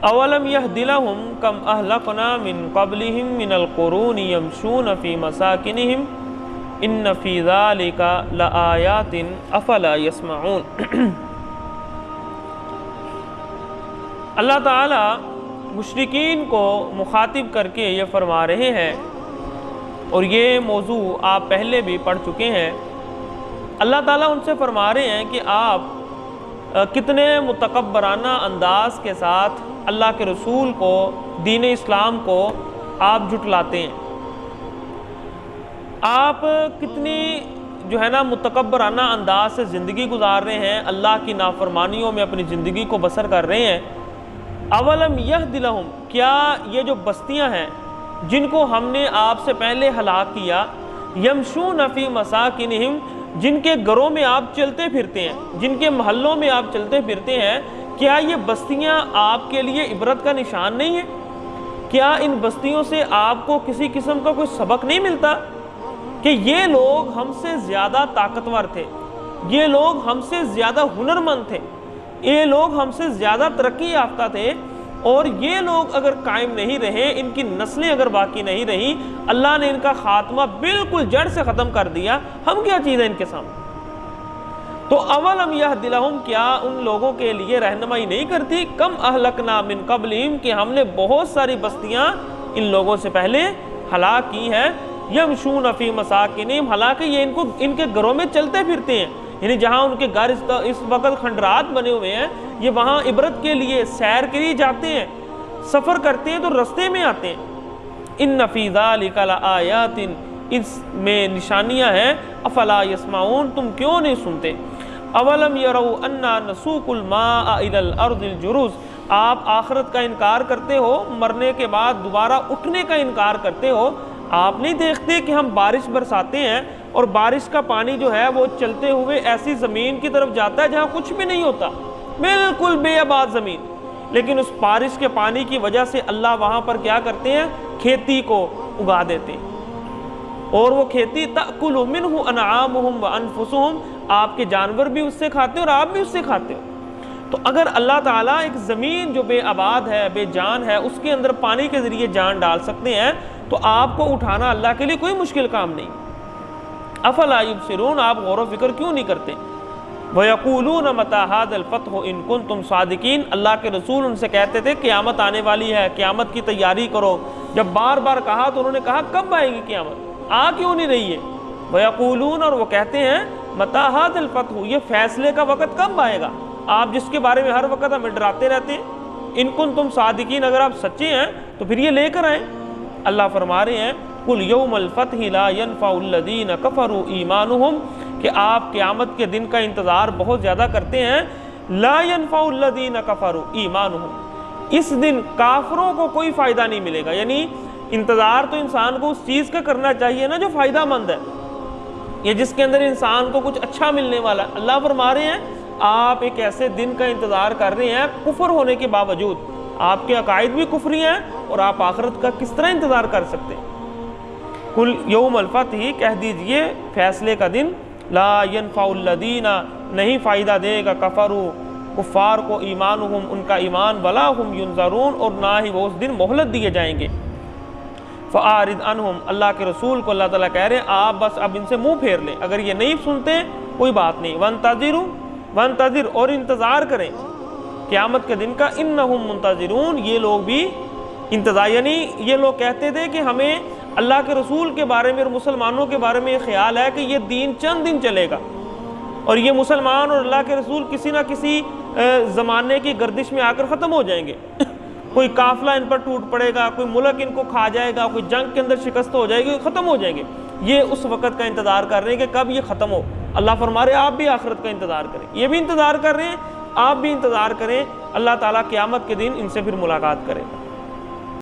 اولم یہد لہم کم اہلکنا من قبلہم من القرون یمشون فی مساکنہم ان فی ذالک لآیات افلا یسمعون۔ اللہ تعالیٰ مشرکین کو مخاطب کر کے یہ فرما رہے ہیں، اور یہ موضوع آپ پہلے بھی پڑھ چکے ہیں۔ اللہ تعالیٰ ان سے فرما رہے ہیں کہ آپ کتنے متکبرانہ انداز کے ساتھ اللہ کے رسول کو، دین اسلام کو آپ جھٹلاتے ہیں۔ آپ کتنی متکبرانہ انداز سے زندگی گزار رہے ہیں، اللہ کی نافرمانیوں میں اپنی زندگی کو بسر کر رہے ہیں۔ اولم یہد لہم، کیا یہ جو بستیاں ہیں جن کو ہم نے آپ سے پہلے ہلاک کیا، یمشون فی مساکنہم، جن کے گھروں میں آپ چلتے پھرتے ہیں، جن کے محلوں میں آپ چلتے پھرتے ہیں، کیا یہ بستیاں آپ کے لیے عبرت کا نشان نہیں ہے؟ کیا ان بستیوں سے آپ کو کسی قسم کا کوئی سبق نہیں ملتا کہ یہ لوگ ہم سے زیادہ طاقتور تھے، یہ لوگ ہم سے زیادہ ہنرمند تھے، یہ لوگ ہم سے زیادہ ترقی یافتہ تھے، اور یہ لوگ اگر قائم نہیں رہے، ان کی نسلیں اگر باقی نہیں رہی، اللہ نے ان کا خاتمہ بالکل جڑ سے ختم کر دیا، ہم کیا چیز ہے ان کے سامنے؟ تو اولم یہد لہم، کیا ان لوگوں کے لیے رہنمائی نہیں کرتی، کم اہلکنا من قبلہم، کہ ہم نے بہت ساری بستیاں ان لوگوں سے پہلے ہلاک کی ہیں، یمشون فی مساکنہم، حالانکہ یہ ان کے گھروں میں چلتے پھرتے ہیں، یعنی جہاں ان کے گھر اس وقت کھنڈرات بنے ہوئے ہیں، یہ وہاں عبرت کے لیے، سیر کے لیے جاتے ہیں، سفر کرتے ہیں تو رستے میں آتے ہیں۔ ان فی ذالک لآیات، اس میں نشانیاں ہیں، افلا یسمعون، تم کیوں نہیں سنتے؟ اولم یروا انا نسوق الماء الی الارض الجرز، آپ آخرت کا انکار کرتے ہو، مرنے کے بعد دوبارہ اٹھنے کا انکار کرتے ہو، آپ نہیں دیکھتے کہ ہم بارش برساتے ہیں اور بارش کا پانی جو ہے وہ چلتے ہوئے ایسی زمین کی طرف جاتا ہے جہاں کچھ بھی نہیں ہوتا، بالکل بے آباد زمین، لیکن اس بارش کے پانی کی وجہ سے اللہ وہاں پر کیا کرتے ہیں؟ کھیتی کو اگا دیتے ہیں، اور وہ کھیتی تأکل منہ انعامہم وانفسہم، آپ کے جانور بھی اس سے کھاتے ہیں اور آپ بھی اس سے کھاتے ہو۔ تو اگر اللہ تعالیٰ ایک زمین جو بے آباد ہے، بے جان ہے، اس کے اندر پانی کے ذریعے جان ڈال سکتے ہیں، تو آپ کو اٹھانا اللہ کے لیے کوئی مشکل کام نہیں۔ افلا یبصرون، آپ غور و فکر کیوں نہیں کرتے؟ وَيَقُولُونَ مَتَىٰ هَٰذَا الْفَتْحُ إِن كُنتُمْ صَادِقِينَ، اللہ کے رسول ان سے کہتے تھے قیامت آنے والی ہے، قیامت کی تیاری کرو۔ جب بار بار کہا تو انہوں نے کہا کب آئے گی قیامت؟ آ کیوں نہیں رہی ہے؟ وَيَقُولُونَ، اور وہ کہتے ہیں مَتَىٰ هَٰذَا الْفَتْحُ، یہ فیصلے کا وقت کب آئے گا؟ آپ جس کے بارے میں ہر وقت ہمیں ڈراتے رہتے ہیں، ان کنتم صادقین، اگر آپ سچے ہیں تو پھر یہ لے کر آئیں۔ اللہ فرما رہے ہیں قل یوم الفتح لا ينفع الذین کفروا ایمانہم، کہ آپ قیامت کے دن کا انتظار بہت زیادہ کرتے ہیں، لا ينفع الذین کفروا ایمانہم، اس دن کافروں کو کوئی فائدہ نہیں ملے گا، یعنی انتظار تو انسان کو اس چیز کا کرنا چاہیے نا جو فائدہ مند ہے، یہ جس کے اندر انسان کو کچھ اچھا ملنے والا ہے۔ اللہ فرما رہے ہیں آپ ایک ایسے دن کا انتظار کر رہے ہیں کفر ہونے کے باوجود، آپ کے عقائد بھی کفری ہیں، اور آپ آخرت کا کس طرح انتظار کر سکتے ہیں؟ کل یوم الفتح، کہہ دیجئے فیصلے کا دن، لا ينفع الذین، نہیں فائدہ دے گا کفروا، کفار کو، ایمانہم، ان کا ایمان، ولا ہم ینظرون، اور نہ ہی وہ اس دن مہلت دیے جائیں گے۔ فاعرض عنہم، اللہ کے رسول کو اللہ تعالیٰ کہہ رہے ہیں آپ بس اب ان سے منہ پھیر لیں، اگر یہ نہیں سنتے کوئی بات نہیں، وانتظر، اور انتظار کریں قیامت کے دن کا، انہم منتظرون، یہ لوگ بھی انتظار، یعنی یہ لوگ کہتے تھے کہ ہمیں اللہ کے رسول کے بارے میں اور مسلمانوں کے بارے میں یہ خیال ہے کہ یہ دین چند دن چلے گا، اور یہ مسلمان اور اللہ کے رسول کسی نہ کسی زمانے کی گردش میں آ کر ختم ہو جائیں گے، کوئی قافلہ ان پر ٹوٹ پڑے گا، کوئی ملک ان کو کھا جائے گا، کوئی جنگ کے اندر شکست ہو جائے گی، ختم ہو جائیں گے، یہ اس وقت کا انتظار کر رہے ہیں کہ کب یہ ختم ہو۔ اللہ فرما رہے ہیں آپ بھی آخرت کا انتظار کریں، یہ بھی انتظار کر رہے ہیں، آپ بھی انتظار کریں، اللہ تعالیٰ قیامت کے دن ان سے پھر ملاقات کرے گا۔